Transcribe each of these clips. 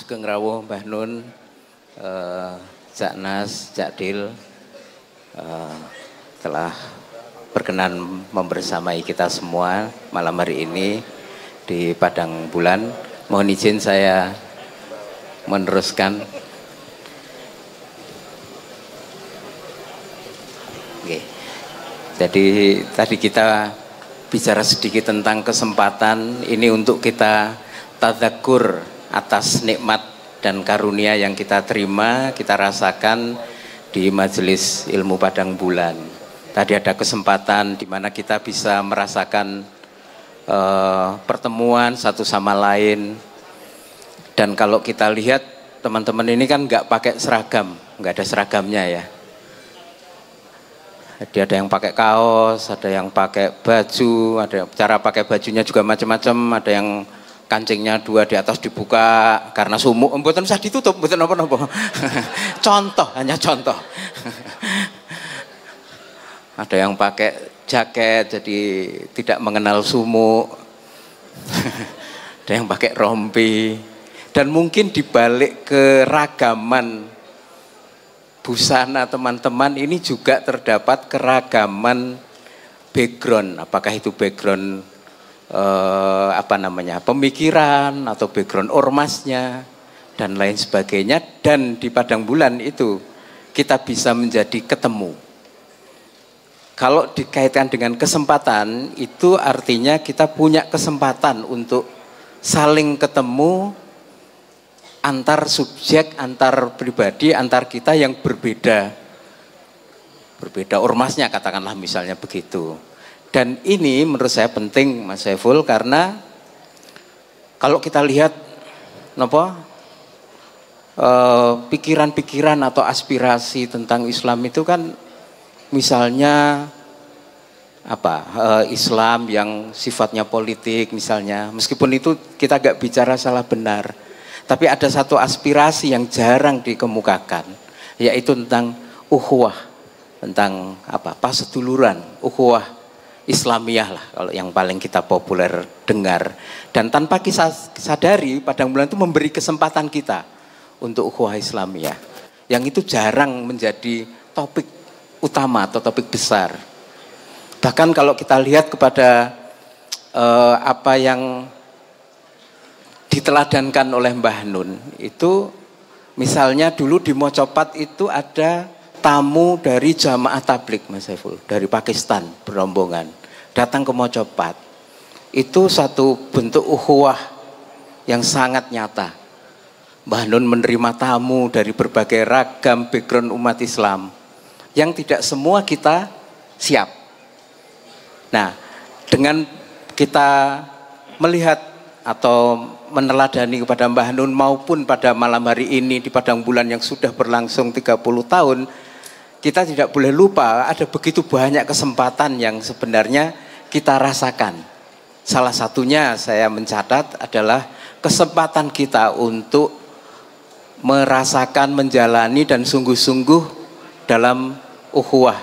Sugeng rawuh Mbah Nun, Cak Nas, Cak Dil telah berkenan membersamai kita semua malam hari ini di Padang Bulan. Mohon izin saya meneruskan. Oke. Jadi tadi kita bicara sedikit tentang kesempatan ini untuk kita tadzakur atas nikmat dan karunia yang kita terima, kita rasakan di Majelis Ilmu Padang Bulan. Tadi ada kesempatan di mana kita bisa merasakan pertemuan satu sama lain. Dan kalau kita lihat teman-teman ini kan nggak pakai seragam, nggak ada seragamnya ya. Jadi ada yang pakai kaos, ada yang pakai baju, ada cara pakai bajunya juga macam-macam, ada yang kancingnya dua di atas dibuka karena sumuk, mboten usah ditutup, mboten napa-napa. Contoh, hanya contoh. Ada yang pakai jaket jadi tidak mengenal sumuk. Ada yang pakai rompi. Dan mungkin dibalik keragaman busana teman-teman ini juga terdapat keragaman background. Apakah itu background pemikiran atau background ormasnya dan lain sebagainya. Dan di Padang Bulan itu kita bisa menjadi ketemu. Kalau dikaitkan dengan kesempatan, itu artinya kita punya kesempatan untuk saling ketemu antar subjek, antar pribadi, antar kita yang berbeda ormasnya, katakanlah misalnya begitu. Dan ini menurut saya penting Mas Saiful, karena kalau kita lihat pikiran-pikiran atau aspirasi tentang Islam itu kan misalnya Islam yang sifatnya politik misalnya, meskipun itu kita gak bicara salah benar, tapi ada satu aspirasi yang jarang dikemukakan, yaitu tentang ukhuwah, tentang paseduluran, ukhuwah Islamiyah lah kalau yang paling kita populer dengar. Dan tanpa kita sadari, Padang Bulan itu memberi kesempatan kita untuk ukhuwah Islamiyah, yang itu jarang menjadi topik utama atau topik besar. Bahkan kalau kita lihat kepada apa yang diteladankan oleh Mbah Nun, itu misalnya dulu di Mojopat itu ada tamu dari jamaah tabligh Mas Saiful, dari Pakistan berombongan datang ke Mojopat. Itu satu bentuk ukhuwah yang sangat nyata. Mbah Nun menerima tamu dari berbagai ragam background umat Islam yang tidak semua kita siap. Nah, dengan kita melihat atau meneladani kepada Mbah Nun maupun pada malam hari ini di Padang Bulan yang sudah berlangsung 30 tahun, kita tidak boleh lupa ada begitu banyak kesempatan yang sebenarnya kita rasakan. Salah satunya saya mencatat adalah kesempatan kita untuk merasakan, menjalani dan sungguh-sungguh dalam ukhuwah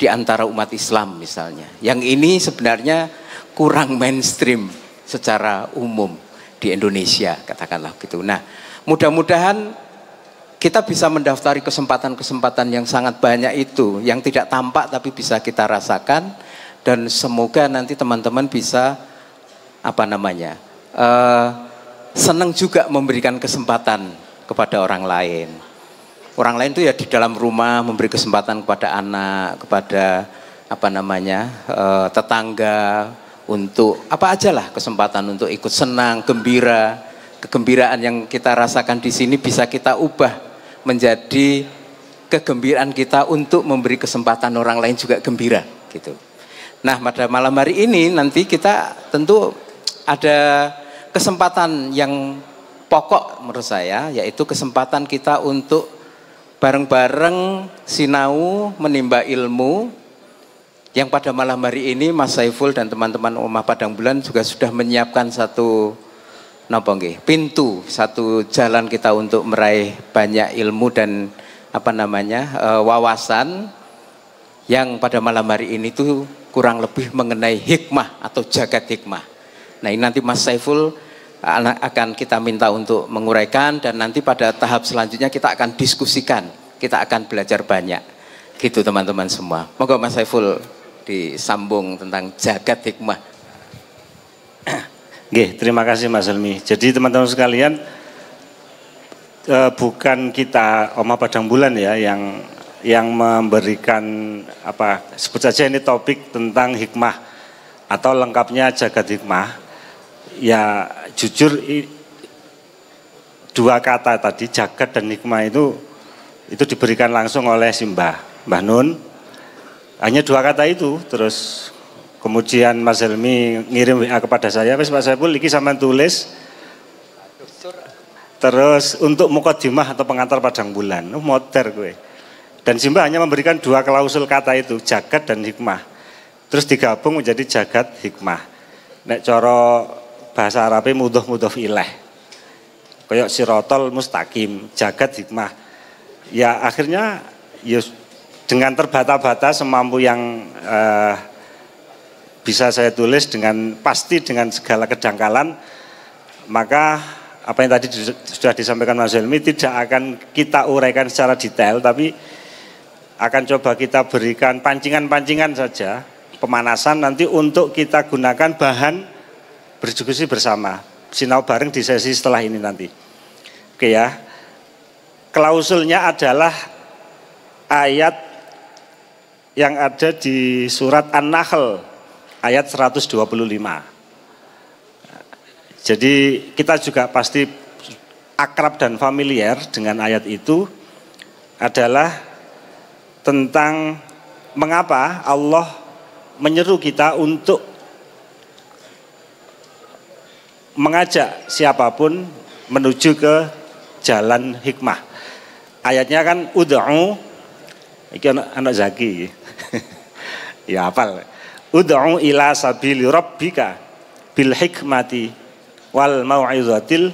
di antara umat Islam misalnya. Yang ini sebenarnya kurang mainstream secara umum di Indonesia, katakanlah gitu. Nah, mudah-mudahan kita bisa mendaftari kesempatan-kesempatan yang sangat banyak itu, yang tidak tampak tapi bisa kita rasakan, dan semoga nanti teman-teman bisa senang juga memberikan kesempatan kepada orang lain. Orang lain itu ya di dalam rumah memberi kesempatan kepada anak, kepada tetangga, untuk apa aja lah kesempatan untuk ikut senang, gembira. Kegembiraan yang kita rasakan di sini bisa kita ubah menjadi kegembiraan kita untuk memberi kesempatan orang lain juga gembira gitu. Nah, pada malam hari ini nanti kita tentu ada kesempatan yang pokok menurut saya, yaitu kesempatan kita untuk bareng-bareng sinau menimba ilmu, yang pada malam hari ini Mas Saiful dan teman-teman Ummah Padang Bulan juga sudah menyiapkan satu pintu, satu jalan kita untuk meraih banyak ilmu dan wawasan yang pada malam hari ini tuh kurang lebih mengenai hikmah atau jagat hikmah. Nah, ini nanti Mas Saiful akan kita minta untuk menguraikan, dan nanti pada tahap selanjutnya kita akan diskusikan, kita akan belajar banyak. Gitu teman-teman semua. Moga Mas Saiful disambung tentang jagat hikmah. Oke, terima kasih Mas Helmi. Jadi teman-teman sekalian, bukan kita Oma Padang Bulan ya yang memberikan apa, sebut saja ini topik tentang hikmah atau lengkapnya jagat hikmah. Ya jujur dua kata tadi jagat dan hikmah itu diberikan langsung oleh Mbah Nun. Hanya dua kata itu, terus kemudian Mas Helmi ngirim WA kepada saya, Pak Saiful iki sampean tulis. Terus untuk mukadimah atau pengantar Padang Bulan, moder gue. Dan Simbah hanya memberikan dua klausul kata itu, jagat dan hikmah. Terus digabung menjadi jagat hikmah. Nek coro bahasa Arabnya mudhof ilaih. Kayak sirotol mustaqim, jagat hikmah. Ya akhirnya ya, dengan terbata-bata semampu yang bisa saya tulis dengan pasti dengan segala kedangkalan, maka apa yang tadi sudah disampaikan Mas Helmi tidak akan kita uraikan secara detail, tapi akan coba kita berikan pancingan-pancingan saja, pemanasan nanti untuk kita gunakan bahan berdiskusi bersama, sinau bareng di sesi setelah ini nanti. Oke ya, klausulnya adalah ayat yang ada di surat An-Nahl ayat 125. Jadi kita juga pasti akrab dan familiar dengan ayat itu, adalah tentang mengapa Allah menyeru kita untuk mengajak siapapun menuju ke jalan hikmah. Ayatnya kan ud'u, iki anak Zaki. Ya hafal. Ud'u ila sabili rabbika bil hikmati wal mau'izatil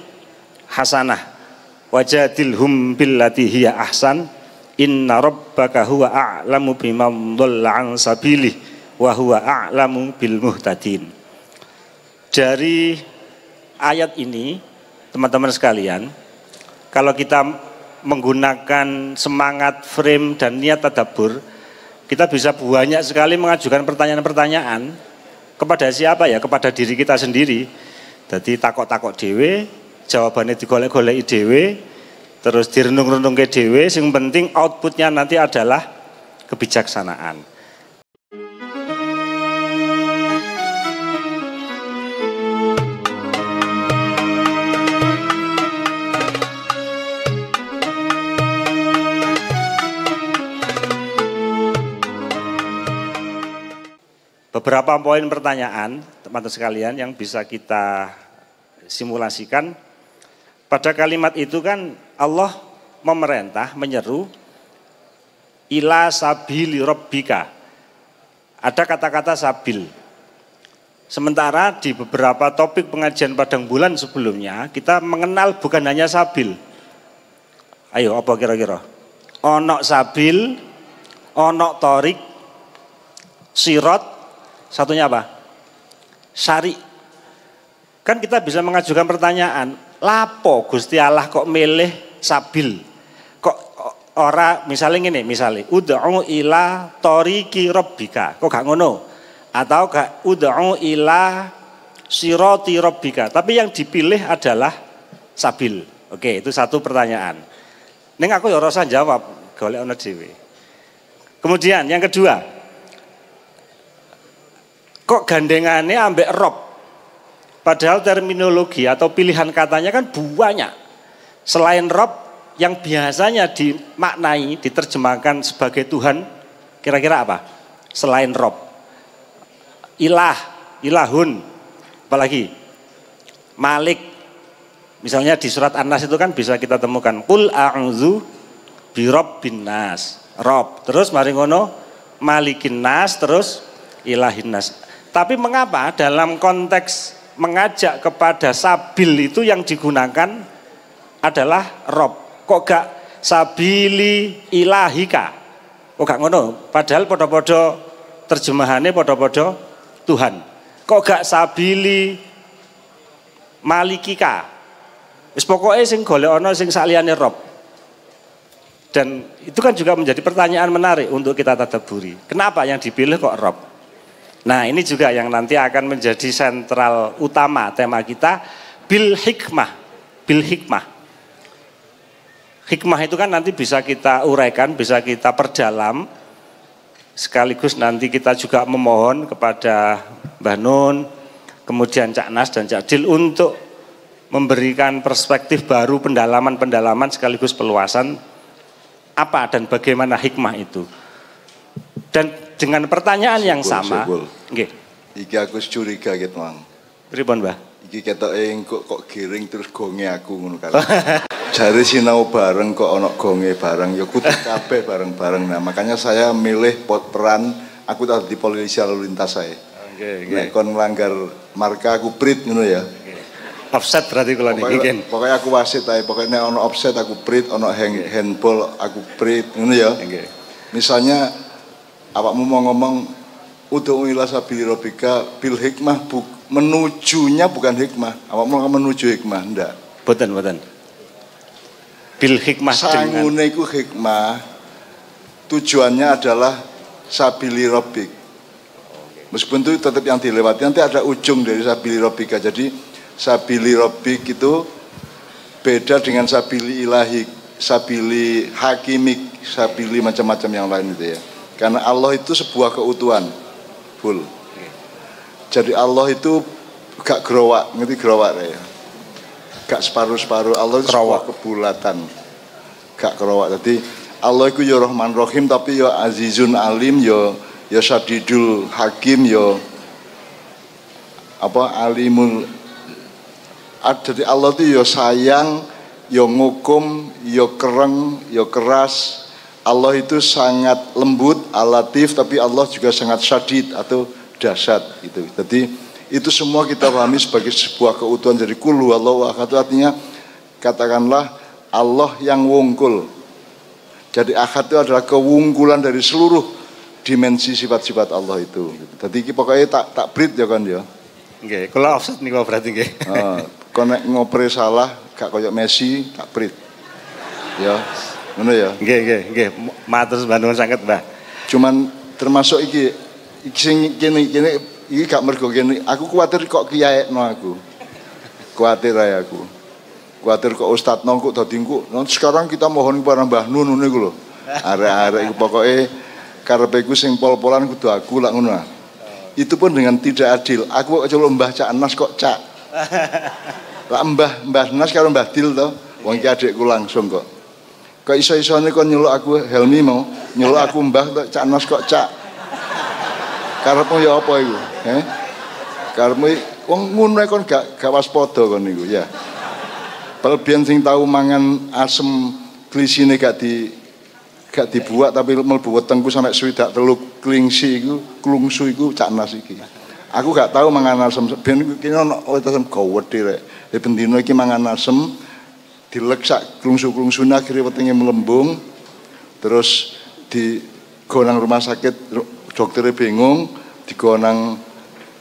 hasanah wajadilhum billati hiya ahsan inna rabbaka huwa a'lamu biman dhalla an sabilih wa huwa a'lamu bil muhtadin. Dari ayat ini teman-teman sekalian, kalau kita menggunakan semangat frame dan niat tadabbur, kita bisa banyak sekali mengajukan pertanyaan-pertanyaan kepada siapa ya? Kepada diri kita sendiri. Jadi takok-takok dhewe, jawabannya digolek-goleki dhewe, terus direnung-renungke dhewe, sing penting outputnya nanti adalah kebijaksanaan. Beberapa poin pertanyaan teman-teman sekalian yang bisa kita simulasikan. Pada kalimat itu kan Allah memerintah, menyeru ila sabili rabbika. Ada kata-kata sabil. Sementara di beberapa topik pengajian Padang Bulan sebelumnya kita mengenal bukan hanya sabil. Ayo apa kira-kira? Onok sabil, onok torik, sirot, satunya apa? Syari. Kan kita bisa mengajukan pertanyaan, lapo Gusti Allah kok milih sabil? Kok ora misalnya gini, misalnya ud'u ila tariqi rabbika. Kok gak ngono? Atau gak ud'u ila sirati rabbika. Tapi yang dipilih adalah sabil. Oke, itu satu pertanyaan. Ning aku ya rasa jawab, golek ana dhewe. Kemudian yang kedua, kok gandengannya ambek rob? Padahal terminologi atau pilihan katanya kan banyak. Selain rob yang biasanya dimaknai, diterjemahkan sebagai Tuhan, kira-kira apa? Selain rob. Ilah, ilahun, apalagi? Malik. Misalnya di surat An-Nas itu kan bisa kita temukan. Qul a'udzu birabbin nas. Rob. Terus mari ngono, malikin nas, terus ilahin nas. Tapi mengapa dalam konteks mengajak kepada sabil itu yang digunakan adalah rob? Kok gak sabili ilahika? Kok gak ngono? Padahal podo-podo terjemahannya podo-podo Tuhan. Kok gak sabili Malikika. Wis pokoke sing golek ana sing saliyane Rob. Dan itu kan juga menjadi pertanyaan menarik untuk kita tadabburi. Kenapa yang dipilih kok Rob? Nah, ini juga yang nanti akan menjadi sentral utama tema kita, bil hikmah. Bil hikmah. Hikmah itu kan nanti bisa kita uraikan, bisa kita perdalam. Sekaligus nanti kita juga memohon kepada Mbah Nun, kemudian Cak Nas dan Cak Dil untuk memberikan perspektif baru, pendalaman-pendalaman sekaligus peluasan apa dan bagaimana hikmah itu. Dan dengan pertanyaan yang sama, nggih. Iki aku curiga gitu, Mang. Pripun, Mbah? Iki ketoke kok giring terus gonge aku ngono kan. Jare sinau bareng kok ana gonge bareng ya kudu kabeh bareng-bareng. Nah, makanya saya milih peran aku tadi di polisi lalu lintas saya. Nggih, Nek kon melanggar marka aku prit ngono ya. Offset berarti kula niki. Pokoknya aku wasit ae, pokoknya ono offset aku prit, ono handball aku prit ngono ya. Nggih. Misalnya awakmu mau ngomong ud'u ila sabili rabbika bil hikmah menujunya bukan hikmah. Awakmu mau menuju hikmah ndak? Boten. Bil hikmah dengan sangune iku hikmah tujuannya adalah sabili rabbik. Meskipun itu tetap yang dilewati nanti ada ujung dari sabili rabbika. Jadi sabili rabbik itu beda dengan sabili ilahi, sabili hakimik, sabili macam-macam yang lain itu ya. Karena Allah itu sebuah keutuhan full. Jadi Allah itu gak gerowak, ngerti gerowak ya? Gak separuh-separuh, Allah itu sebuah kebulatan. Gak gerowak. Jadi Allah itu ya Rahman Rahim tapi ya Azizun Alim, ya Syadidul Hakim, ya Alimul. Jadi Allah itu ya sayang, ya ngukum, ya kereng, ya keras. Allah itu sangat lembut, alatif, tapi Allah juga sangat syadid atau dahsyat gitu. Jadi itu semua kita pahami sebagai sebuah keutuhan. Jadi kul huwallahu ahad itu artinya katakanlah Allah yang wungkul. Jadi ahad itu adalah kewungkulan dari seluruh dimensi sifat-sifat Allah itu. Jadi pokoknya tak brit ya kan ya. Nggih, kula offset niku berarti nggih. Kon nek ngopre salah gak koyo Messi tak brit. Ya. Ngono ya. Nggih. Matur nuwun sanget, Mbah. Cuman termasuk iki sing kene iki gak mergo kene aku kuwatir kok kiyaekno aku. Kuwatir ae aku. Kuwatir kok ustaz nong kok dadi engko. Sekarang kita mohon kepada Mbah Nun ngono iku lho. Arek-arek iku pokoke karepe iku sing pol-polan kudu aku lak ngono. Itu pun dengan tidak adil. Aku kok celuk Mbah Cak Nas kok Cak. Lah Mbah Nas karo Mbah Dil to. Wong iki adikku langsung kok. Kok iso-isone kon nyeluk aku Helmi mau, nyeluk aku Mbah kok Cak Nas kok Cak. Karepmu ya apa iku? Karepmu wong ngono kon gak waspada kon niku ya. Pelbian sing tau mangan asem klisine gak dibuat tapi mlebu wetengku sampe swidak teluk klingsi iku, klungsu iku Cak Nas iki. Aku gak tau mangan asem, ben iki ono asem gawedhe rek. Bendino iki mangan asem dilek sak klungsu-klungsune akhire wetenge melembung. Terus di gonang rumah sakit dokternya bingung, digonang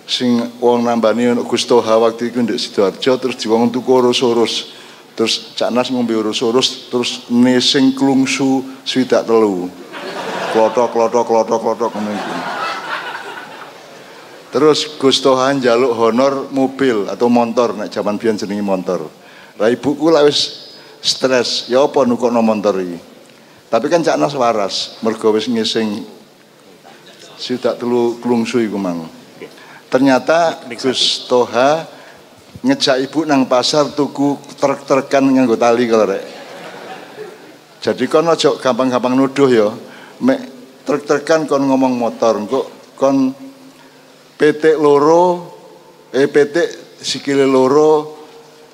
sing wong nambani Gustoha waktu itu ndek Sidoarjo terus diwong tuku urus-urus. Terus Cak Nas ngombe urus-urus terus nesing klungsu swidak telu. Klothok ngono iku. Terus Gustoha njaluk honor mobil atau motor nek jaman biyen jenenge motor. Lah ibuku lek wis stres, ya apa nukokno motor iki. Tapi kan Cak Nas waras, mergo wis ngising swidak telu klungsu iku mang. Ternyata Gus Toha ngejak ibu nang pasar tuku truk-trukan nganggo tali kalau rek. Jadi kon aja gampang-gampang nuduh ya. Mek truk-trukan kon ngomong motor, kok kon PT loro, PT sikile loro,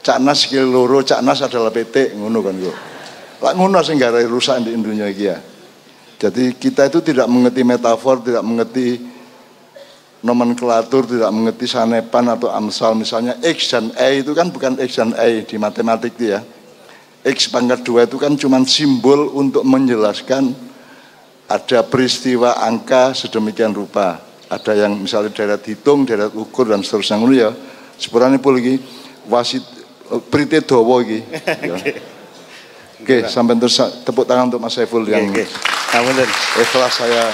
Cak Nas sikile loro, Cak Nas adalah PT ngono kan kok. Lah ngono sing gare rusak di dunia iki ya. Jadi kita itu tidak mengerti metafor, tidak mengerti nomenklatur, tidak mengerti sanepan atau amsal. Misalnya X dan Y itu kan bukan X dan Y di matematik itu ya. X pangkat 2 itu kan cuma simbol untuk menjelaskan ada peristiwa angka sedemikian rupa. Ada yang misalnya deret hitung, deret ukur dan seterusnya. Ya. Sepurane pun lagi wasit berita dawa iki. Ya. Oke, sampai terus tepuk tangan untuk Mas Saiful yang ikhlas saya.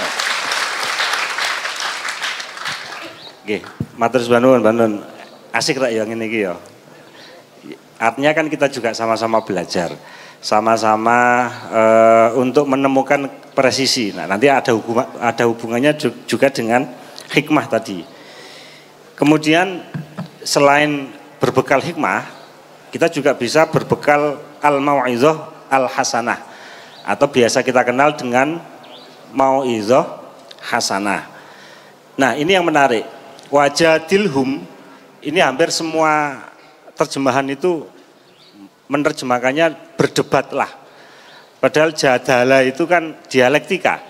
Oke, matur nuwun, asik rak ya ngene iki ya. Artinya kan kita juga sama-sama belajar, sama-sama untuk menemukan presisi. Nah, nanti ada hubungannya juga dengan hikmah tadi. Kemudian selain berbekal hikmah, kita juga bisa berbekal al-mau'izah al-hasanah atau biasa kita kenal dengan mau'izah hasanah. Nah, ini yang menarik. Wajadilhum ini hampir semua terjemahan itu menerjemahkannya berdebatlah. Padahal jadalah itu kan dialektika.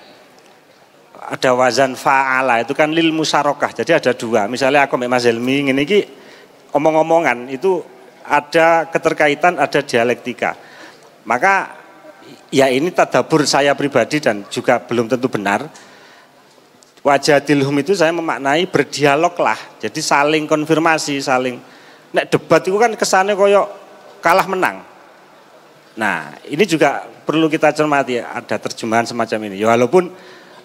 Ada wazan fa'ala itu kan lil musarokah. Jadi ada dua. Misalnya aku sama Mas Helmi ini omong-omongan itu ada keterkaitan, ada dialektika. Maka ya ini tadabbur saya pribadi dan juga belum tentu benar. Wajadilhum itu saya memaknai berdialog lah. Jadi saling konfirmasi, saling. Nek debat itu kan kesannya koyok kalah menang. Nah ini juga perlu kita cermati, ada terjemahan semacam ini. Ya walaupun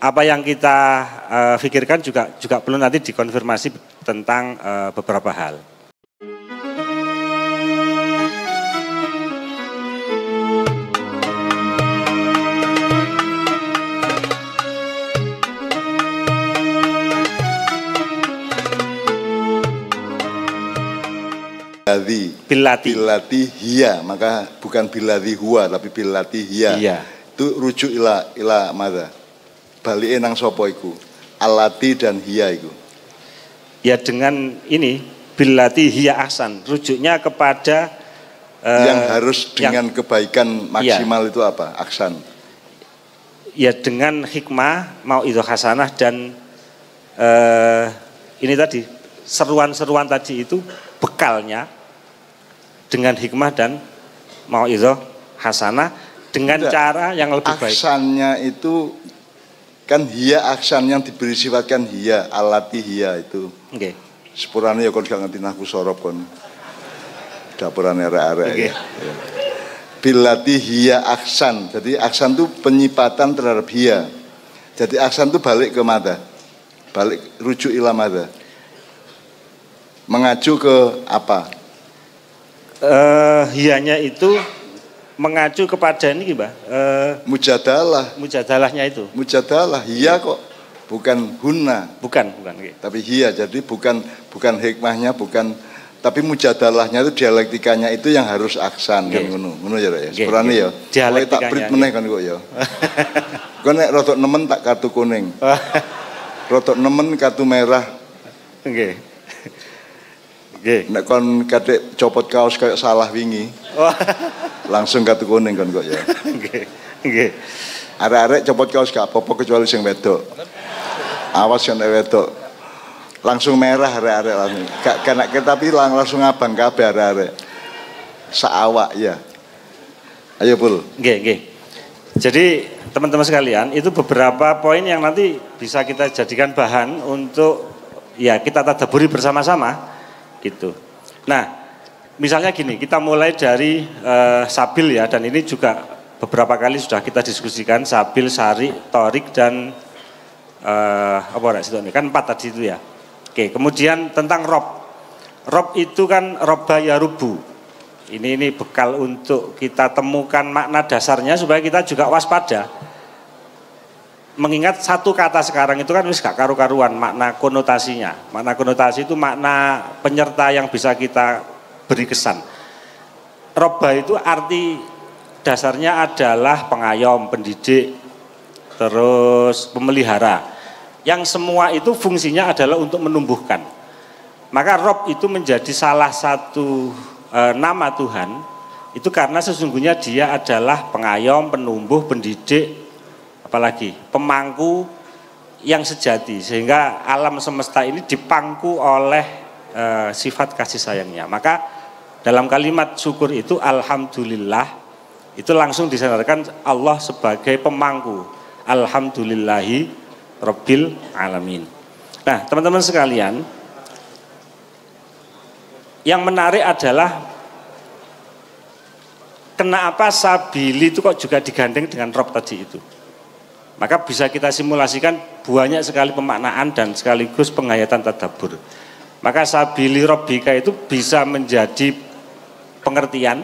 apa yang kita pikirkan juga perlu nanti dikonfirmasi tentang beberapa hal. Bilati hiya, maka bukan bilati huwa tapi bilati hiya. Iya. Itu rujuk ila madza? Balike nang sapa iku? Alati dan hiya iku. Ya dengan ini bilati hiya ahsan, rujuknya kepada yang harus dengan kebaikan maksimal iya. Itu apa? Ahsan. Ya dengan hikmah, mau'izah hasanah dan ini tadi seruan-seruan tadi itu bekalnya dengan hikmah dan mau'izah hasanah dengan cara yang lebih baik. Aksannya itu kan hiya aksan yang diberi sifatkan hiya, alati hiya itu. Oke. Okay. Sepurane ya kon gak ngerti nahwu sorob kon. Dapurane arek-arek. Okay. Ya. Bilati hiya aksan. Jadi aksan itu penyipatan terhadap hiya. Jadi aksan itu balik ke madza? Balik rujuk ila madza? Mengacu ke apa? Hiyanya itu mengacu kepada ini Mbak. Mujadalah. Mujadalahnya itu. Mujadalah hiya kok, bukan hunna. Bukan. Okay. Tapi hiya, jadi bukan hikmahnya, bukan. Tapi mujadalahnya itu dialektikanya itu yang harus aksan okay. Kan ngono ya ya. Sepurane ya. Tak brit meneh kan kok ya. Kok nek rodok nemen tak kartu kuning. Rodok nemen kartu merah. Oke. Okay. Nek kon kadek copot kaos kayak salah wingi. Langsung kartu kuning kan kok ya. Nggih. Arek-arek copot kaos gak apa-apa kecuali sing wedok. Awas yang wedok. Langsung merah arek-arek langsung. Gak kena tapi langsung abang kabeh arek-arek. Saawak ya. Ayo Pul. Nggih. Jadi teman-teman sekalian, itu beberapa poin yang nanti bisa kita jadikan bahan untuk ya kita tadabburi bersama-sama. Gitu. Nah, misalnya gini, kita mulai dari sabil ya, dan ini juga beberapa kali sudah kita diskusikan sabil, sari, torik dan kan 4 tadi itu ya. Oke, kemudian tentang rob. Rob itu kan robba yarubu. Ini bekal untuk kita temukan makna dasarnya supaya kita juga waspada. Mengingat satu kata sekarang itu kan wis gak karu-karuan makna konotasinya. Makna konotasi itu makna penyerta yang bisa kita beri kesan. Robba itu arti dasarnya adalah pengayom, pendidik, terus pemelihara. Yang semua itu fungsinya adalah untuk menumbuhkan. Maka Rob itu menjadi salah satu nama Tuhan. Itu karena sesungguhnya dia adalah pengayom, penumbuh, pendidik, apalagi pemangku yang sejati, sehingga alam semesta ini dipangku oleh sifat kasih sayangnya. Maka dalam kalimat syukur itu alhamdulillah itu langsung disandarkan Allah sebagai pemangku. Alhamdulillahi rabbil alamin. Nah, teman-teman sekalian, yang menarik adalah kenapa sabili itu kok juga digandeng dengan rob tadi itu. Maka bisa kita simulasikan banyak sekali pemaknaan dan sekaligus penghayatan tadabbur. Maka sabili robbika itu bisa menjadi pengertian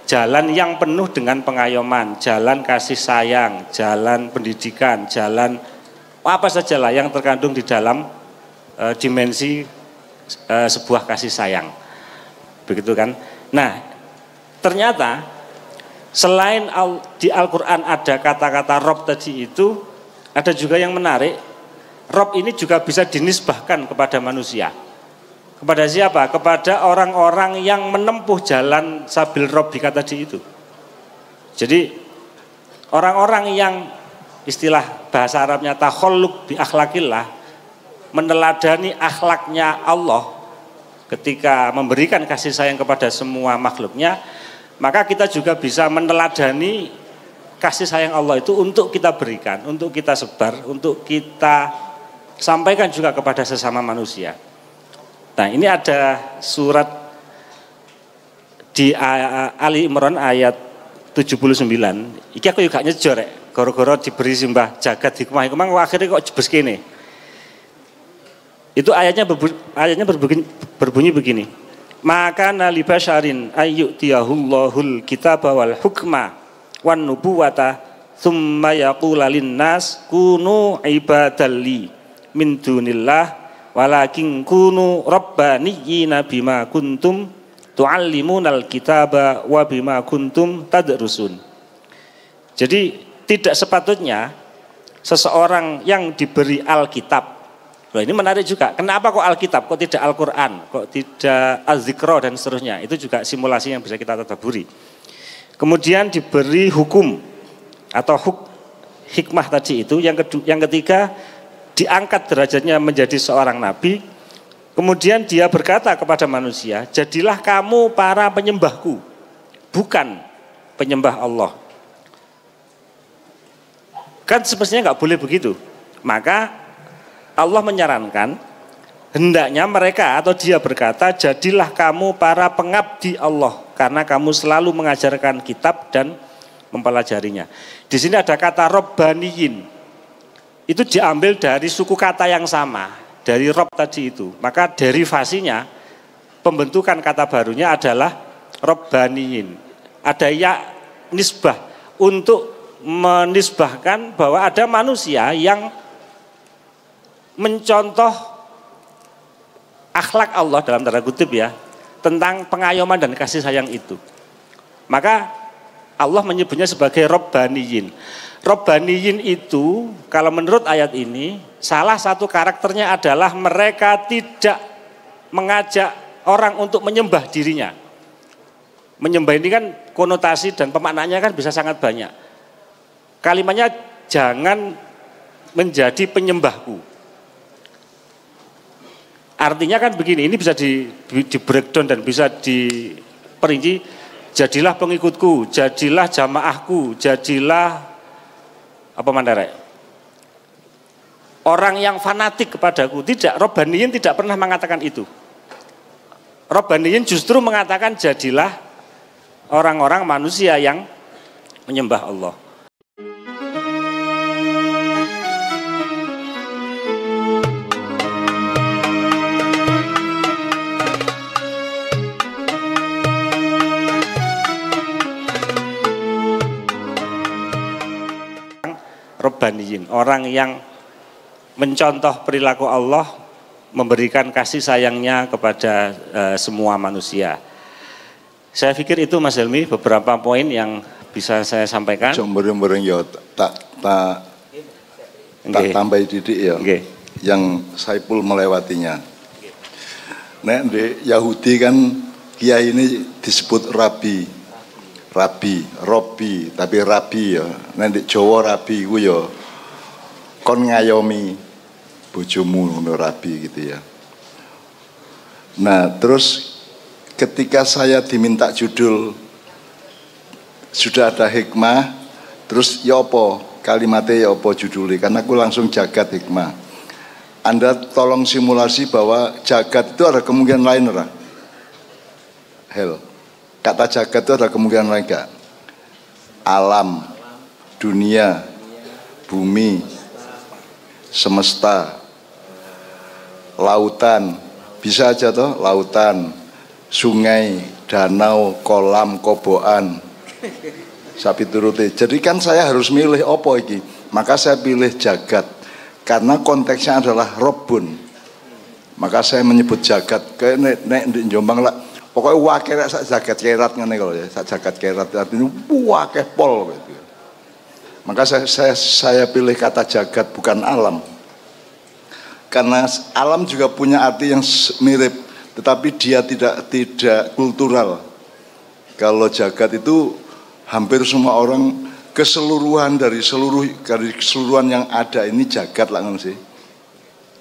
jalan yang penuh dengan pengayoman, jalan kasih sayang, jalan pendidikan, jalan apa sajalah yang terkandung di dalam dimensi sebuah kasih sayang. Begitu kan? Nah, ternyata selain di Al-Quran ada kata-kata Rob tadi itu, ada juga yang menarik. Rob ini juga bisa dinisbahkan kepada manusia. Kepada siapa? Kepada orang-orang yang menempuh jalan sabil Robbika tadi itu. Jadi orang-orang yang istilah bahasa Arabnya takhalluk bi akhlakillah, meneladani akhlaknya Allah ketika memberikan kasih sayang kepada semua makhluknya, maka kita juga bisa meneladani kasih sayang Allah itu untuk kita berikan, untuk kita sebar, untuk kita sampaikan juga kepada sesama manusia. Nah, ini ada surat di Ali Imran ayat 79. Iki aku juga nyejor rek, gara-gara diberi simbah jagat hikmah, kemang akhirnya kok jebes kene. Itu ayatnya berbunyi begini. Maka nali basyarin ayyutiyahullohul kitaba wal hukma wan nubuwata thumma yaqula linnas kunu ibadalli min dunillah walakin kunu rabbaniyina bima kuntum tuallimunal kitaba wa bima kuntum tadrusun. Jadi tidak sepatutnya seseorang yang diberi Alkitab. Loh, ini menarik juga. Kenapa kok Alkitab, kok tidak Al-Quran, kok tidak Az-Zikra dan seterusnya. Itu juga simulasi yang bisa kita tadaburi. Kemudian diberi hukum atau hikmah tadi itu. Yang ketiga, diangkat derajatnya menjadi seorang nabi. Kemudian dia berkata kepada manusia, jadilah kamu para penyembahku, bukan penyembah Allah. Kan semestinya nggak boleh begitu. Maka Allah menyarankan hendaknya mereka atau dia berkata, jadilah kamu para pengabdi Allah karena kamu selalu mengajarkan kitab dan mempelajarinya. Di sini ada kata Robbaniyin. Itu diambil dari suku kata yang sama, dari Rob tadi itu. Maka derivasinya, pembentukan kata barunya adalah Robbaniyin. Ada ya nisbah untuk menisbahkan bahwa ada manusia yang mencontoh akhlak Allah dalam tanda kutip ya, tentang pengayoman dan kasih sayang itu. Maka Allah menyebutnya sebagai Robbaniyin. Robbaniyin itu kalau menurut ayat ini salah satu karakternya adalah mereka tidak mengajak orang untuk menyembah dirinya. Menyembah ini kan konotasi dan pemaknaannya kan bisa sangat banyak. Kalimatnya jangan menjadi penyembahku. Artinya kan begini, ini bisa di breakdown dan bisa diperinci. Jadilah pengikutku, jadilah jamaahku, jadilah apa mandarek, orang yang fanatik kepadaku. Tidak, Robbaniyin tidak pernah mengatakan itu. Robbaniyin justru mengatakan jadilah orang-orang manusia yang menyembah Allah. Robbaniyin, orang yang mencontoh perilaku Allah, memberikan kasih sayangnya kepada semua manusia. Saya pikir itu Mas Helmi beberapa poin yang bisa saya sampaikan. Jombereng ya tak tambah didik ya. Okay. Yang Saipul melewatinya. Nek di Yahudi kan kiai ini disebut rabi. Robi, tapi rabi ya. Nek Jawa rabi ku ya kon ngayomi bojomu ngono rabi gitu ya. Nah, terus ketika saya diminta judul sudah ada hikmah, terus ya apa kalimatnya, ya apa judulnya, karena aku langsung jagat hikmah. Anda tolong simulasi bahwa jagat itu ada kemungkinan lain lah. hell. Kata jagat itu ada kemungkinan lain enggak? Alam, dunia, bumi, semesta, lautan, bisa aja toh, lautan, sungai, danau, kolam, koboan, sapi turuti. Jadi kan saya harus milih opo iki. Maka saya pilih jagat karena konteksnya adalah Rabbun. Maka saya menyebut jagat. Kayak nek di Jombang lah. Pokoknya wakil sak jagat kerat ngene kalau ya, sak jagat kerat artinya wakil pol gitu. Maka saya pilih kata jagat bukan alam. Karena alam juga punya arti yang mirip, tetapi dia tidak kultural. Kalau jagat itu hampir semua orang keseluruhan dari keseluruhan yang ada ini jagat lah sih.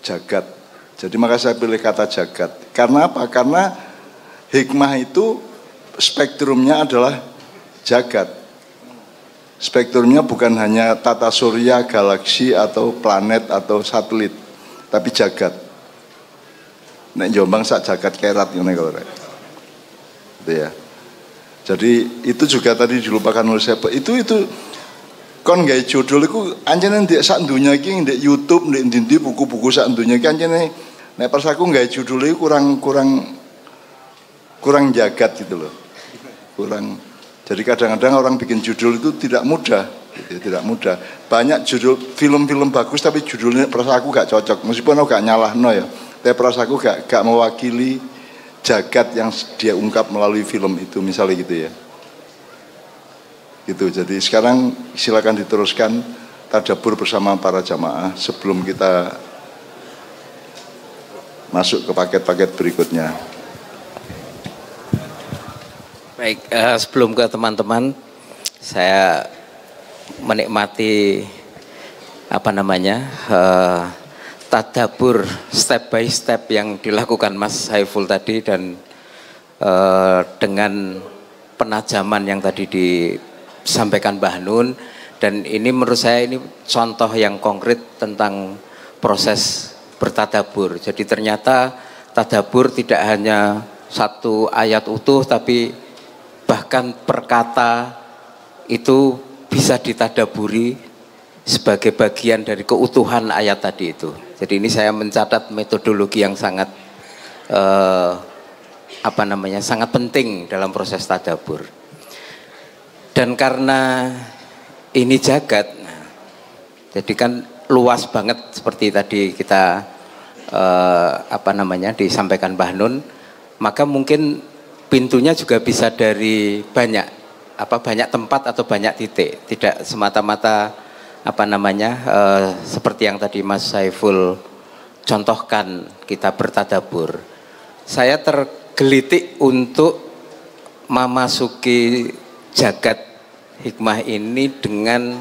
Jagat. Jadi maka saya pilih kata jagat. Karena apa? Karena hikmah itu spektrumnya adalah jagat. Spektrumnya bukan hanya tata surya, galaksi atau planet atau satelit, tapi jagat. Nek Jombang sak jagat kerat ngene kalau rek. Gitu ya. Jadi itu juga tadi dilupakan oleh siapa. Itu kon gawe judul iku anjene ndek sak donya iki ndek YouTube, ndek ndi buku-buku sak donya iki anjene nek pas aku gawe judul iku kurang jagat gitu loh. Jadi kadang-kadang orang bikin judul itu tidak mudah, gitu, tidak mudah. Banyak judul film-film bagus tapi judulnya perasa aku gak cocok. Meskipun aku gak nyalahno ya, tapi perasa aku gak mewakili jagat yang dia ungkap melalui film itu, misalnya gitu ya. Gitu. Jadi sekarang silakan diteruskan tadabbur bersama para jamaah sebelum kita masuk ke paket-paket berikutnya. Baik, sebelum ke teman-teman, saya menikmati tadabbur step by step yang dilakukan Mas Saiful tadi dan dengan penajaman yang tadi disampaikan Mbah Nun, dan ini menurut saya ini contoh yang konkret tentang proses bertadabbur. Jadi ternyata tadabbur tidak hanya satu ayat utuh, tapi bahkan per kata itu bisa ditadaburi sebagai bagian dari keutuhan ayat tadi itu. Jadi ini saya mencatat metodologi yang sangat sangat penting dalam proses tadabbur. Dan karena ini jagat, jadi kan luas banget seperti tadi kita disampaikan Mbah Nun, maka mungkin pintunya juga bisa dari banyak tempat atau banyak titik, tidak semata-mata seperti yang tadi Mas Saiful contohkan kita bertadabbur. Saya tergelitik untuk memasuki jagat hikmah ini dengan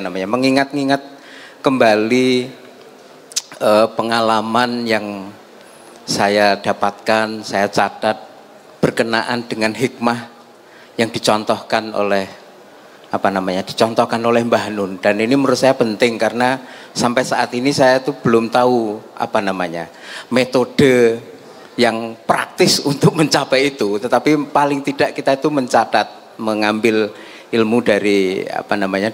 mengingat-ingat kembali pengalaman yang saya dapatkan, saya catat berkenaan dengan hikmah yang dicontohkan oleh Mbah Nun. Dan ini menurut saya penting karena sampai saat ini saya tuh belum tahu metode yang praktis untuk mencapai itu, tetapi paling tidak kita itu mencatat, mengambil ilmu dari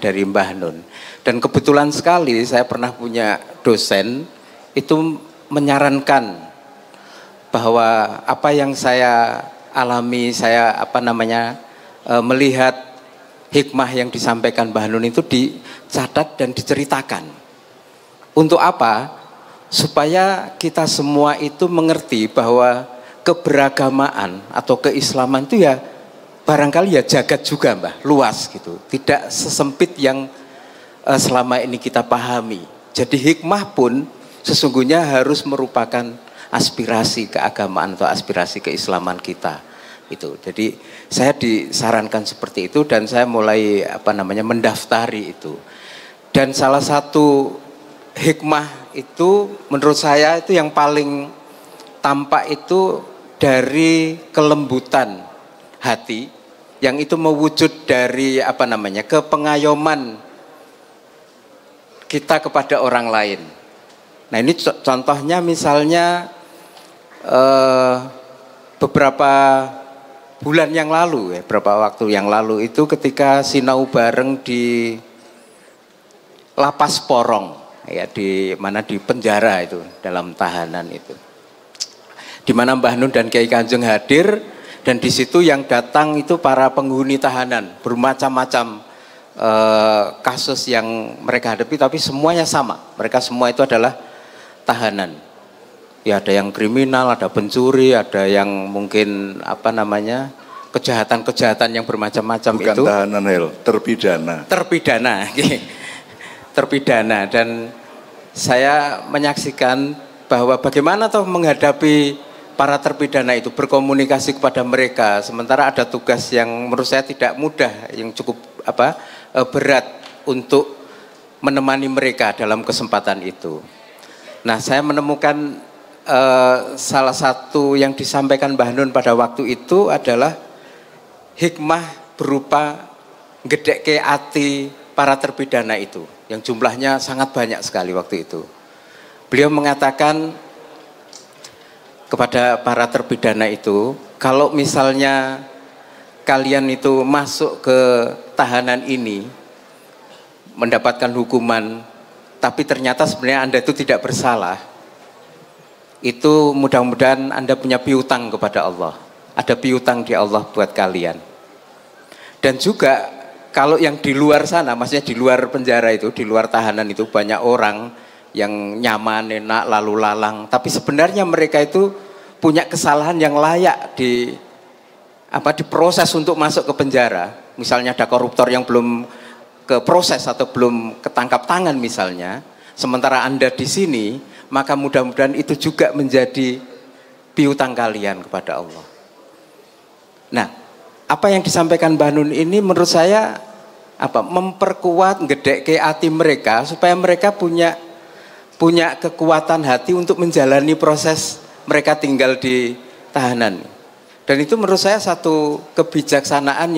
dari Mbah Nun. Dan kebetulan sekali saya pernah punya dosen itu menyarankan bahwa apa yang saya alami, saya melihat hikmah yang disampaikan Mbah Nun itu dicatat dan diceritakan. Untuk apa? Supaya kita semua itu mengerti bahwa keberagamaan atau keislaman itu ya barangkali ya jagat juga Mbah, luas gitu. Tidak sesempit yang selama ini kita pahami. Jadi hikmah pun sesungguhnya harus merupakan aspirasi keagamaan atau aspirasi keislaman kita itu. Jadi saya disarankan seperti itu dan saya mulai mendaftari itu. Dan salah satu hikmah itu menurut saya itu yang paling tampak itu dari kelembutan hati yang itu mewujud dari kepengayoman kita kepada orang lain. Nah ini contohnya misalnya beberapa bulan yang lalu ya, beberapa waktu yang lalu itu ketika sinau bareng di Lapas Porong ya, di mana di penjara itu, dalam tahanan itu. Di mana Mbah Nun dan Kiai Kanjeng hadir, dan di situ yang datang itu para penghuni tahanan, bermacam-macam kasus yang mereka hadapi, tapi semuanya sama. Mereka semua itu adalah tahanan. Ya, ada yang kriminal, ada pencuri, ada yang mungkin kejahatan-kejahatan yang bermacam-macam. Bukan itu. Bukan tahanan, Hel, terpidana. Terpidana. Dan saya menyaksikan bahwa bagaimana toh menghadapi para terpidana itu, berkomunikasi kepada mereka. Sementara ada tugas yang menurut saya tidak mudah, yang cukup berat untuk menemani mereka dalam kesempatan itu. Nah, saya menemukan salah satu yang disampaikan Mbah Nun pada waktu itu adalah hikmah berupa ngedekke ati para terpidana itu, yang jumlahnya sangat banyak sekali waktu itu. Beliau mengatakan kepada para terpidana itu, kalau misalnya kalian itu masuk ke tahanan ini mendapatkan hukuman, tapi ternyata sebenarnya Anda itu tidak bersalah, itu mudah-mudahan Anda punya piutang kepada Allah. Ada piutang di Allah buat kalian. Dan juga kalau yang di luar sana, maksudnya di luar penjara itu, di luar tahanan itu banyak orang yang nyaman, enak, lalu lalang, tapi sebenarnya mereka itu punya kesalahan yang layak diproses untuk masuk ke penjara. Misalnya ada koruptor yang belum ke proses atau belum ketangkap tangan misalnya, sementara Anda di sini, maka mudah-mudahan itu juga menjadi piutang kalian kepada Allah. Nah, apa yang disampaikan Mbah Nun ini menurut saya memperkuat, ngedekke hati mereka supaya mereka punya kekuatan hati untuk menjalani proses mereka tinggal di tahanan. Dan itu menurut saya satu kebijaksanaan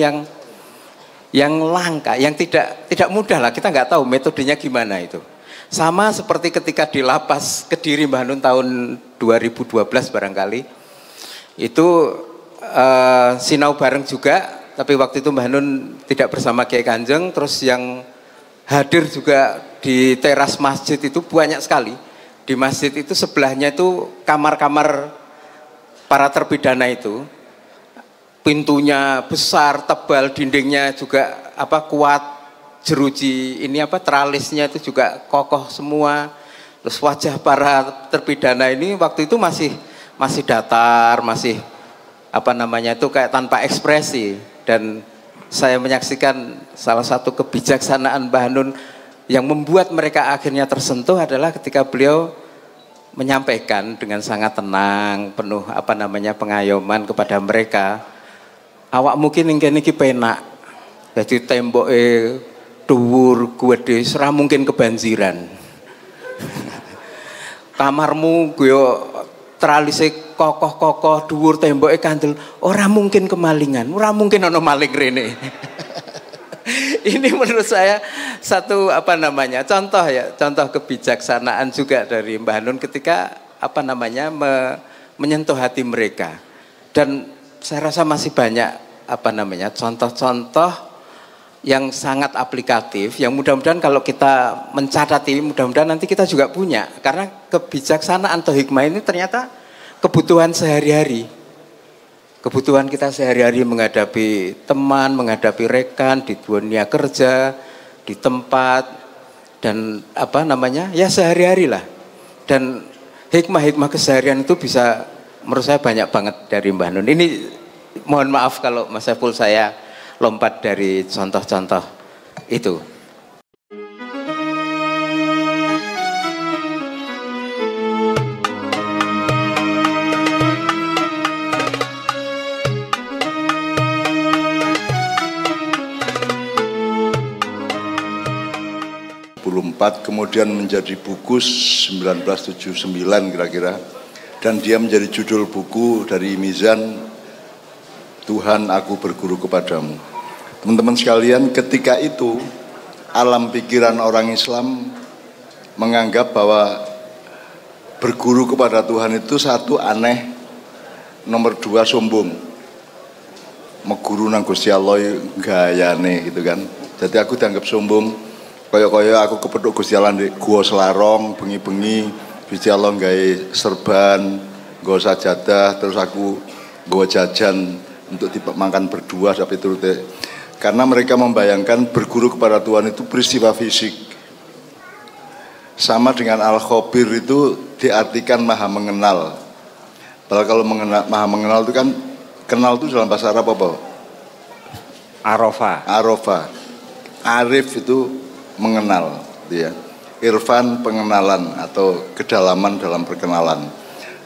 yang langka, yang tidak mudah lah. Kita nggak tahu metodenya gimana itu. Sama seperti ketika di lapas Kediri Mbah Nun tahun 2012 barangkali. Itu sinau bareng juga, tapi waktu itu Mbah Nun tidak bersama Kiai Kanjeng. Terus yang hadir juga di teras masjid itu banyak sekali. Di masjid itu sebelahnya itu kamar-kamar para terpidana itu. Pintunya besar, tebal, dindingnya juga kuat, jeruji tralisnya itu juga kokoh semua. Terus wajah para terpidana ini waktu itu masih datar, masih itu kayak tanpa ekspresi. Dan saya menyaksikan salah satu kebijaksanaan Mbah Nun yang membuat mereka akhirnya tersentuh adalah ketika beliau menyampaikan dengan sangat tenang, penuh pengayoman kepada mereka. Awak mungkin ning kene iki penak. Dadi temboke dhuwur gede, ora mungkin kebanjiran. Kamarmu yo tralise kokoh-kokoh, dhuwur temboke kandel, ora mungkin kemalingan, ora mungkin ana maling rene. Ini menurut saya satu contoh kebijaksanaan juga dari Mbah Nun ketika menyentuh hati mereka. Dan saya rasa masih banyak contoh-contoh yang sangat aplikatif, yang mudah-mudahan kalau kita mencatati, mudah-mudahan nanti kita juga punya, karena kebijaksanaan atau hikmah ini ternyata kebutuhan sehari-hari. Kebutuhan kita sehari-hari menghadapi teman, menghadapi rekan di dunia kerja, di tempat, dan sehari-hari lah. Dan hikmah-hikmah keseharian itu bisa menurut saya banyak banget dari Mbah Nun. Ini mohon maaf kalau Mas Saiful saya lompat dari contoh-contoh itu. Kemudian menjadi buku 1979 kira-kira, dan dia menjadi judul buku dari Mizan, Tuhan Aku Berguru Kepadamu. Teman-teman sekalian, ketika itu alam pikiran orang Islam menganggap bahwa berguru kepada Tuhan itu satu aneh, nomor dua sombong. meguru nang Gusti Allah gayane gitu kan. Jadi aku dianggap sombong. Kaya-kaya aku kepethuk Gusti Allah di gua Selarong bengi-bengi Gusti Allah gawe serban, nggo sajadah, terus aku nggo jajan untuk dimakan berdua sampai turute. Karena mereka membayangkan berguru kepada Tuhan itu peristiwa fisik. Sama dengan Al-Khabir itu diartikan maha mengenal. Padahal kalau maha mengenal itu kan, kenal itu dalam bahasa Arab apa? Arafah. Arif itu mengenal, gitu ya. Irfan pengenalan atau kedalaman dalam perkenalan.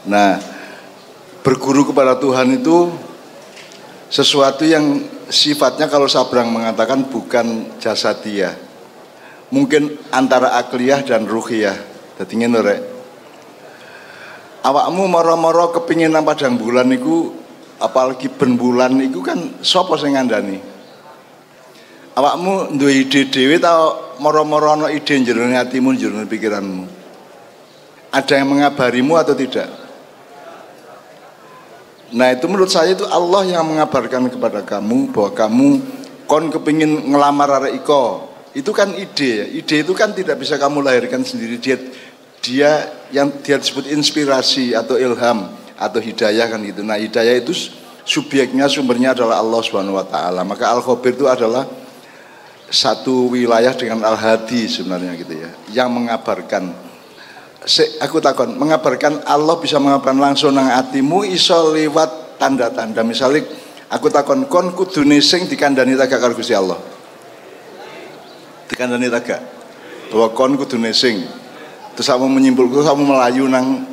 Nah, berguru kepada Tuhan itu sesuatu yang sifatnya kalau Sabrang mengatakan bukan jasadiyah, mungkin antara akliyah dan ruhiyah. Dadi ngene rek, awakmu moro-moro kepingin nang padang bulan niku, apalagi ben bulan niku kan sapa sing ngandani? Awakmu duwe ide dhewe ta moro-moro ana ide jero atimu, jero pikiranmu? Ada yang mengabarimu atau tidak? Nah itu menurut saya itu Allah yang mengabarkan kepada kamu bahwa kamu kon kepingin ngelamar arek iko. Itu kan ide ya. Ide itu kan tidak bisa kamu lahirkan sendiri. Dia yang dia disebut inspirasi atau ilham atau hidayah kan gitu. Nah hidayah itu subjeknya sumbernya adalah Allah Subhanahu wa taala. Maka Al-Khabir itu adalah satu wilayah dengan Al-Hadi sebenarnya gitu ya, yang mengabarkan. Aku takon, mengabarkan Allah bisa mengabarkan langsung nang atimu iso lewat tanda-tanda. Misalnya aku takon kon kudune sing dikandani tagak karo Gusti Allah. Dikandani tagak. Bahwa kon kudune sing. Terus kamu menyimpul, terus kamu melayu nang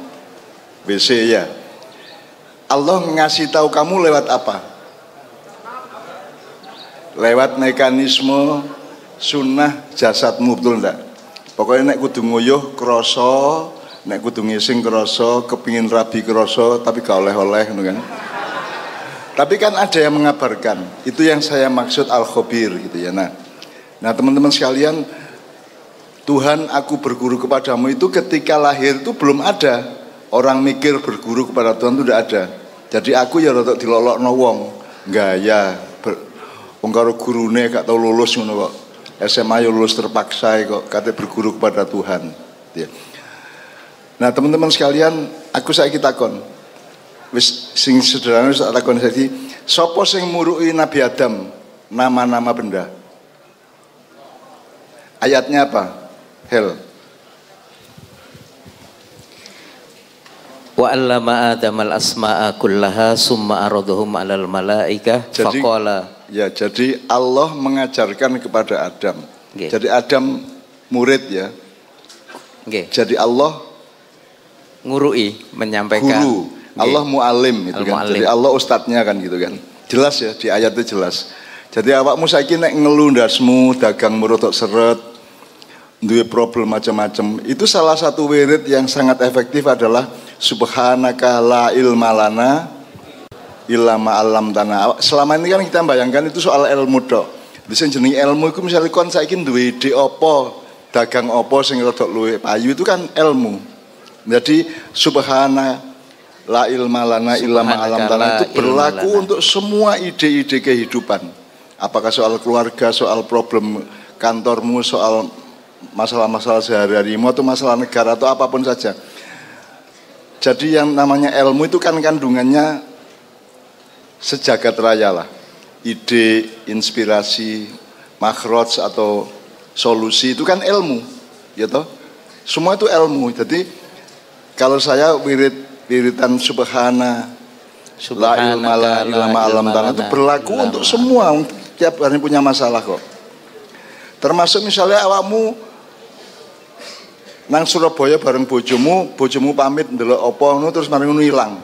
WC ya. Allah ngasih tahu kamu lewat apa? Lewat mekanisme sunnah jasadmu, betul enggak? Pokoknya nek kudu nguyuh krasa, nek kudu ngising krasa, kepingin rabi krasa, tapi gak oleh-oleh ngono kan. Tapi kan ada yang mengabarkan. Itu yang saya maksud Al-Khabir gitu ya. Nah teman-teman sekalian, Tuhan aku berguru kepadamu itu ketika lahir itu belum ada orang mikir berguru kepada Tuhan itu tidak ada. Jadi aku ya rotok dilolokno wong, gaya wong karo gurune gak tau lulus ngono kok. SMA ya lulus terpaksa kok kate berguru kepada Tuhan. Ya. Nah, teman-teman sekalian, aku saiki takon. Wis sing sederhana wis tak takon saiki, sapa sing muruki Nabi Adam nama-nama benda? Ayatnya apa? Hel. Wa 'allama Adamal asma'a kullaha summa aradahum 'alal malaikah faqala. Ya, jadi Allah mengajarkan kepada Adam. Okay. Jadi Adam murid ya. Okay. Jadi Allah ngurui, menyampaikan. Guru. Okay. Allah mu'alim gitu kan. Jadi Allah ustadznya kan gitu kan. Jelas ya di ayat itu jelas. Jadi awakmu saiki nek ngelu ndasmu dagang merotok seret, duwe problem macam-macam. Itu salah satu wirid yang sangat efektif adalah subhanaka la ilma lana illa ma 'allamtana. Selama ini kan kita bayangkan itu soal ilmu tok. Bisa jenenge ilmu iku misalnya kon saiki duwe ide apa, dagang apa sing rodok luwih payu itu kan ilmu. Jadi subhana la ilma lana illa ma 'allamtana itu berlaku untuk semua ide-ide kehidupan. Apakah soal keluarga, soal problem kantormu, soal masalah-masalah sehari-harimu atau masalah negara atau apapun saja. Jadi yang namanya ilmu itu kan kandungannya sejagat raya lah. Ide, inspirasi, makhraj atau solusi itu kan ilmu, ya toh? Semua itu ilmu. Jadi kalau saya wiridan subhana la ilma illa itu berlaku untuk semua. Tiap hari punya masalah kok. Termasuk misalnya awakmu nang Surabaya bareng bojomu pamit ndelok apa ngono terus mari ngono ilang.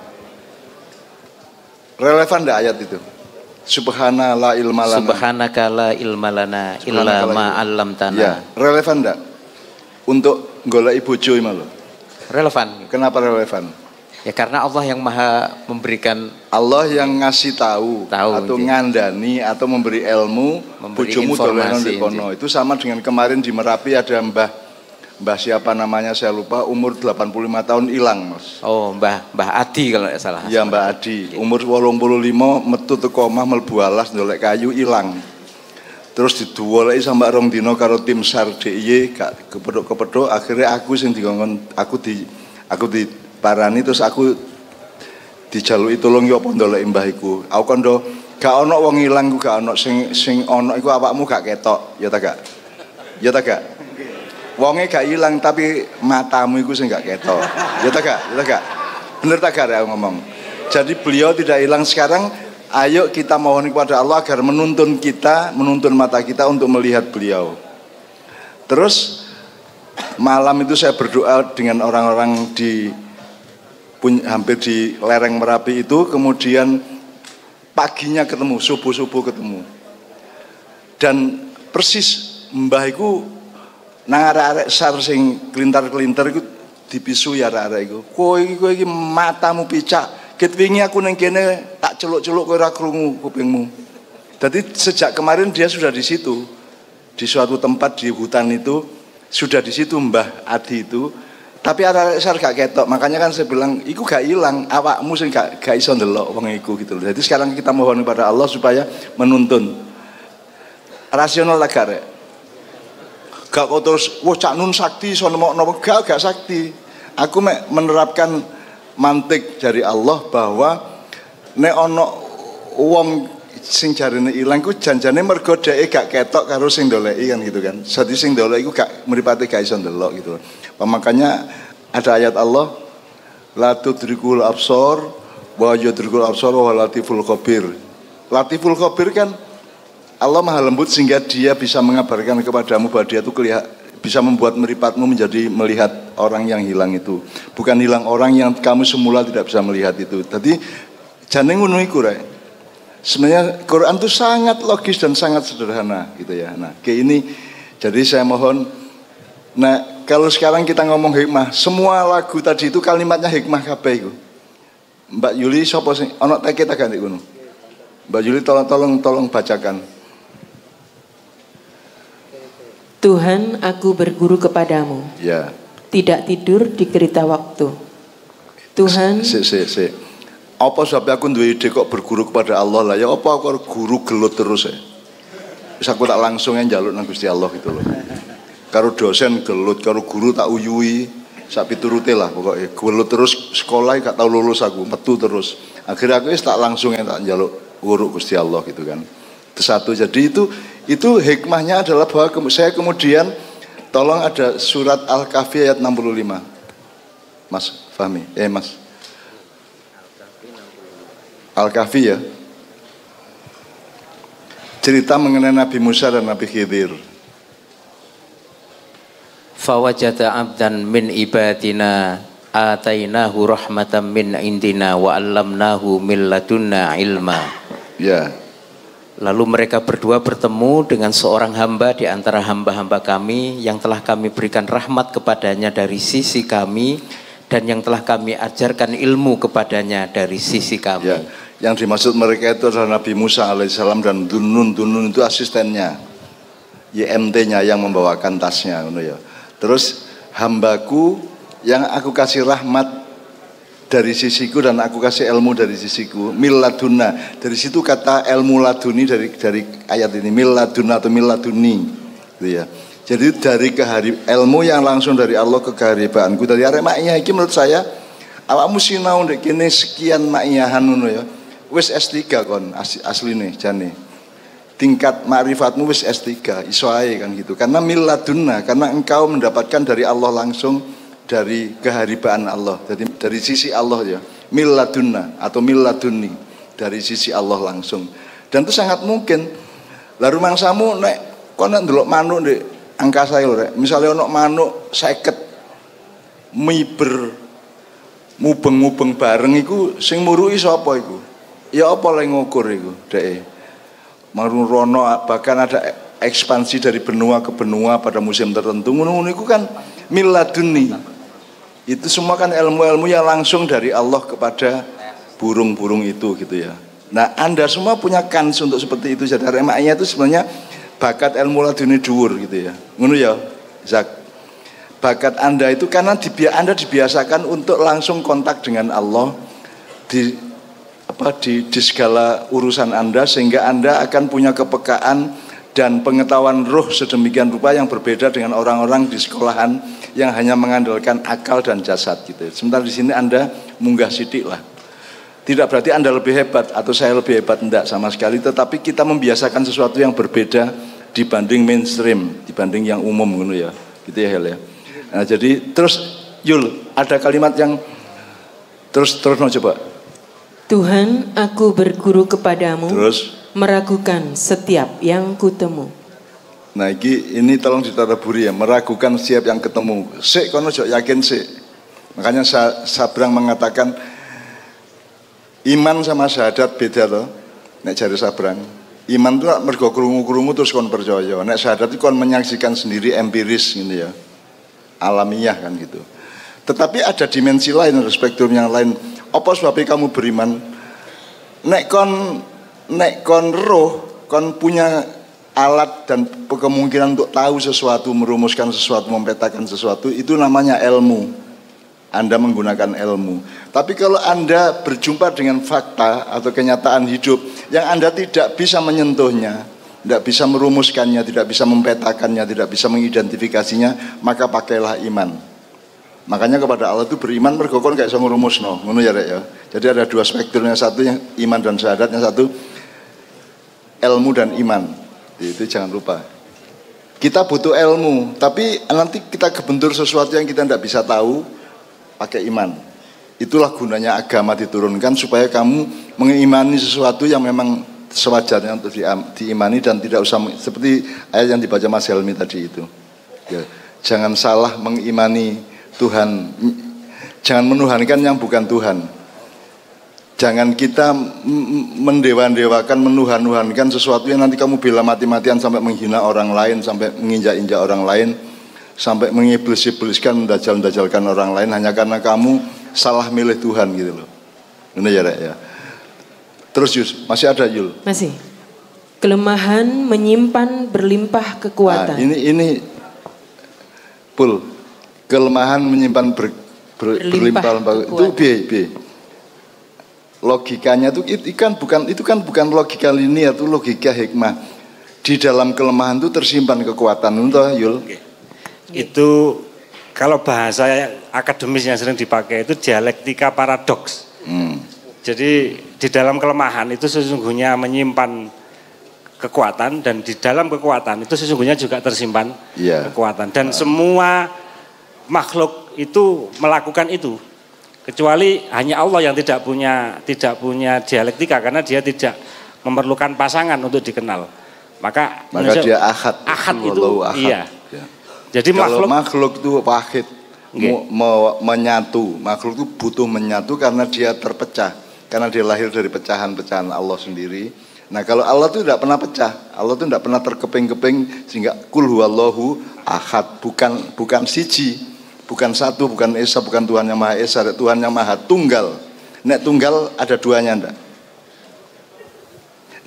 Relevan ndak ayat itu? Subhana la ilma lana. Subhanaka la ilma lana illa ma 'allamtana. Ya, relevan ndak? Untuk goleki bojo iki lho. Relevan. Kenapa relevan? Ya karena Allah yang maha memberikan, Allah yang ngasih tahu atau gitu. Ngandani atau memberi ilmu, bojomu dolenan di kono. Itu sama dengan kemarin di Merapi ada Mbah siapa namanya saya lupa, umur 85 tahun hilang, Mas. Oh, Mbah Adi kalau tidak salah. Iya, Mbah Adi. Umur 85 metu teko omah mlebu alas ndolek kayu hilang. Terus diduwoleki sampe 2 dina karo tim SAR DIY gak kepethuk-kepethuk, akhirnya aku sing dikongkon aku diparani terus aku dijaluki tulung yo apa ndoleki mbah iku. Aku kondo gak ono wong ilang ku gak ono sing ono iku awakmu gak ketok, ya ta gak? Ya ta gak? Wonge gak ilang tapi matamu iku sing gak ketok. Ya ta gak? Ya ta gak? Bener ta gak aku ngomong. Jadi beliau tidak hilang sekarang. Ayo kita mohon kepada Allah agar menuntun mata kita untuk melihat beliau. Terus malam itu saya berdoa dengan orang-orang hampir di lereng Merapi itu, kemudian paginya ketemu, subuh-subuh ketemu. Dan persis mbah iku nang arek-arek SAR sing kelintar-kelintar iku dipisu ya arek-arek iku. Kowe iki matamu picak. Ket wingi aku neng kene tak celuk-celuk kowe ora krungu kupingmu. Jadi sejak kemarin dia sudah di situ. Di suatu tempat di hutan itu sudah di situ Mbah Adi itu. Tapi arek SAR gak ketok. Makanya kan saya bilang iku gak ilang, awakmu sing gak iso ndelok wong iku gitu loh. Jadi sekarang kita mohon kepada Allah supaya menuntun. Rasional lah gak. Gak kok terus wah Cak Nun sakti iso nemokno gak sakti. Aku menerapkan mantik dari Allah bahwa nek ana wong sing jarine ilang ku janjane mergo dheke gak ketok karo sing ndoleki kan gitu kan. Jadi sing ndoleki ku gak mripate gak iso ndelok gitu. Makanya ada ayat Allah la tudrikul absar wa yudrikul absar wa latiful khabir. Latiful khabir kan Allah Maha Lembut sehingga dia bisa mengabarkan kepadamu bahwa dia itu bisa membuat meripatmu menjadi melihat orang yang hilang itu. Bukan hilang orang yang kamu semula tidak bisa melihat itu. Jadi jane ngono iku rek. Sebenarnya Quran itu sangat logis dan sangat sederhana gitu ya. Nah, kayak ini jadi saya mohon kalau sekarang kita ngomong hikmah, semua lagu tadi itu kalimatnya hikmah kabeh iku. Mbak Yuli sapa sing ana teke ta ganti ngono. Mbak Yuli tolong bacakan. Tuhan, aku berguru kepadamu. Ya. Tidak tidur di kerita waktu. Tuhan. Sik. Apa sebab aku duwe ide kok berguru kepada Allah lah ya? Apa aku guru gelut terus ya? Wis aku tak langsung njaluk nang Gusti Allah gitu loh. Karo dosen gelut, karo guru tak uyui, sak piturute lah pokoknya. Gelut terus sekolah gak tau lulus aku, metu terus. Akhirnya aku wis tak langsung tak njaluk uruk Gusti Allah gitu kan. Itu satu. Jadi itu hikmahnya adalah bahwa saya kemudian tolong ada surat Al-Kahfi ayat 65. Mas Fahmi, Mas. Al-Kahfi ya. Cerita mengenai Nabi Musa dan Nabi Khidir. Fawajata abdan min ibadina atainahu rahmatan min indina wa 'allamnahu min ladunna ilma. Ya. Lalu mereka berdua bertemu dengan seorang hamba di antara hamba-hamba kami yang telah kami berikan rahmat kepadanya dari sisi kami dan yang telah kami ajarkan ilmu kepadanya dari sisi kami. Ya, yang dimaksud mereka itu adalah Nabi Musa alaihissalam dan Dunun itu asistennya, YMT-nya yang membawakan tasnya, ya. Terus hambaku yang aku kasih rahmat dari sisiku dan aku kasih ilmu dari sisiku, milladunna. Dari situ kata ilmu laduni dari ayat ini, milladunna atau milladuni gitu ya. Jadi dari ilmu yang langsung dari Allah ke keharibaanku. Dari arek makiyah iki menurut saya awakmu sinau ndek kene sekian makiyahan ngono ya. Wis S3 kon asline jane. Tingkat ma'rifatmu wis S3, iso ae kan gitu. Karena milladunna, karena engkau mendapatkan dari Allah langsung, dari keharibaan Allah, jadi dari sisi Allah ya, milladunna atau milladuni, dari sisi Allah langsung. Dan itu sangat mungkin. Lalu mangsamu nek kono ndelok manuk ndek angkasa lho rek. Misale ono manuk 50 miber mubeng-mubeng bareng iku sing muruki sapa iku? Ya apa le ngukur iku dheke. Marurono bahkan ada ekspansi dari benua ke benua pada musim tertentu. Ngono-ngono iku kan milladuni. Itu semua kan ilmu-ilmu yang langsung dari Allah kepada burung-burung itu gitu ya. Nah, Anda semua punya kans untuk seperti itu. Jadi remaknya itu sebenarnya bakat ilmu laduni dhuwur gitu ya. Ngono ya, Zak. bakat Anda itu karena Anda dibiasakan untuk langsung kontak dengan Allah di segala urusan Anda, sehingga Anda akan punya kepekaan dan pengetahuan roh sedemikian rupa yang berbeda dengan orang-orang di sekolahan yang hanya mengandalkan akal dan jasad gitu. Sementara di sini Anda munggah sidik lah. Tidak berarti Anda lebih hebat atau saya lebih hebat, enggak sama sekali, tetapi kita membiasakan sesuatu yang berbeda dibanding mainstream, dibanding yang umum gitu ya. Gitu ya Hel ya. Nah, jadi terus Yul, ada kalimat yang terus mau coba. Tuhan, aku berguru kepadamu, Terus meragukan setiap yang kutemu. nah ini tolong ditadaburi ya, meragukan setiap yang ketemu. Sik kono ojo yakin sik. Makanya Sabrang mengatakan iman sama syahadat beda loh. Nek jare Sabrang, iman itu mergo krungu-krungu terus kon percaya. Nek syahadat itu kon menyaksikan sendiri, empiris gitu ya. Alamiah kan gitu. Tetapi ada dimensi lain, spektrum yang lain. Apa sebabnya kamu beriman? Nek kon roh, kon punya alat dan kemungkinan untuk tahu sesuatu, merumuskan sesuatu, mempetakan sesuatu, itu namanya ilmu. Anda menggunakan ilmu. Tapi kalau Anda berjumpa dengan fakta atau kenyataan hidup yang Anda tidak bisa menyentuhnya, tidak bisa merumuskannya, tidak bisa mempetakannya, tidak bisa mengidentifikasinya, maka pakailah iman. Makanya kepada Allah itu beriman mergo kon gak iso ngrumusno, ngono ya Rek ya. Jadi ada dua spektrum, yang satu yang iman dan syahadat, yang satu ilmu dan iman. Itu jangan lupa. Kita butuh ilmu, tapi nanti kita kebentur sesuatu yang kita tidak bisa tahu pakai iman. Itulah gunanya agama diturunkan, supaya kamu mengimani sesuatu yang memang sewajarnya untuk diimani dan tidak usah seperti ayat yang dibaca Mas Helmi tadi itu. Ya, jangan salah mengimani Tuhan, jangan menuhankan yang bukan Tuhan. Jangan kita mendewa-dewakan, menuhan-nuhankan sesuatu yang nanti kamu bela mati-matian sampai menghina orang lain, sampai menginjak-injak orang lain, sampai mengiblis-ibliskan, mendajal-dajalkan orang lain hanya karena kamu salah milih Tuhan gitu loh. Ini ya Rek ya. Terus Yus, masih ada Yul? Masih. Kelemahan menyimpan berlimpah kekuatan. Nah, ini Pul. Kelemahan menyimpan berlimpah itu B. Logikanya itu kan bukan logika linear, itu logika hikmah. Di dalam kelemahan itu tersimpan kekuatan, untuk Yul. Itu kalau bahasa akademis yang sering dipakai itu dialektika paradoks. Jadi di dalam kelemahan itu sesungguhnya menyimpan kekuatan, dan di dalam kekuatan itu sesungguhnya juga tersimpan kekuatan. Dan semua makhluk itu melakukan itu, kecuali hanya Allah yang tidak punya dialektika, karena dia tidak memerlukan pasangan untuk dikenal. Maka dia ahad itu ahad. Iya. Ya. Jadi kalau makhluk itu wahid, menyatu. Makhluk itu butuh menyatu karena dia terpecah, karena dia lahir dari pecahan-pecahan Allah sendiri. Nah kalau Allah itu tidak pernah pecah, Allah itu tidak pernah terkeping-keping, sehingga kul huwallahu ahad, bukan siji, bukan satu, bukan esa, bukan Tuhan yang Maha Esa, Tuhan yang Maha Tunggal. Nek tunggal ada duanya enggak?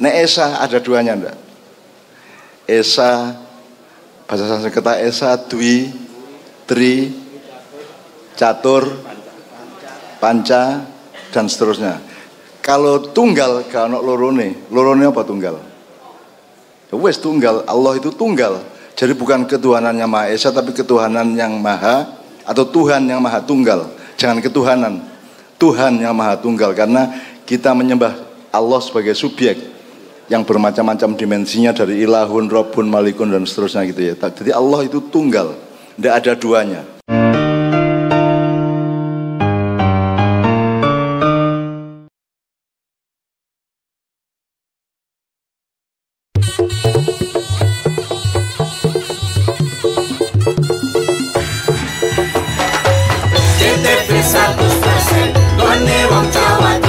Nek esa ada duanya enggak? Esa, bahasa Sanskerta esa, dwi, tri, catur, panca, dan seterusnya. Kalau tunggal gak ono lorone apa tunggal? Wes tunggal, Allah itu tunggal. Jadi bukan ketuhanan yang Maha Esa, tapi ketuhanan yang Maha, atau Tuhan yang Maha Tunggal. Jangan ketuhanan, Tuhan yang Maha Tunggal, karena kita menyembah Allah sebagai subjek yang bermacam-macam dimensinya, dari ilahun, robun, malikun, dan seterusnya gitu ya. Jadi Allah itu tunggal, tidak ada duanya. TV 100%, Doni Wong Jawa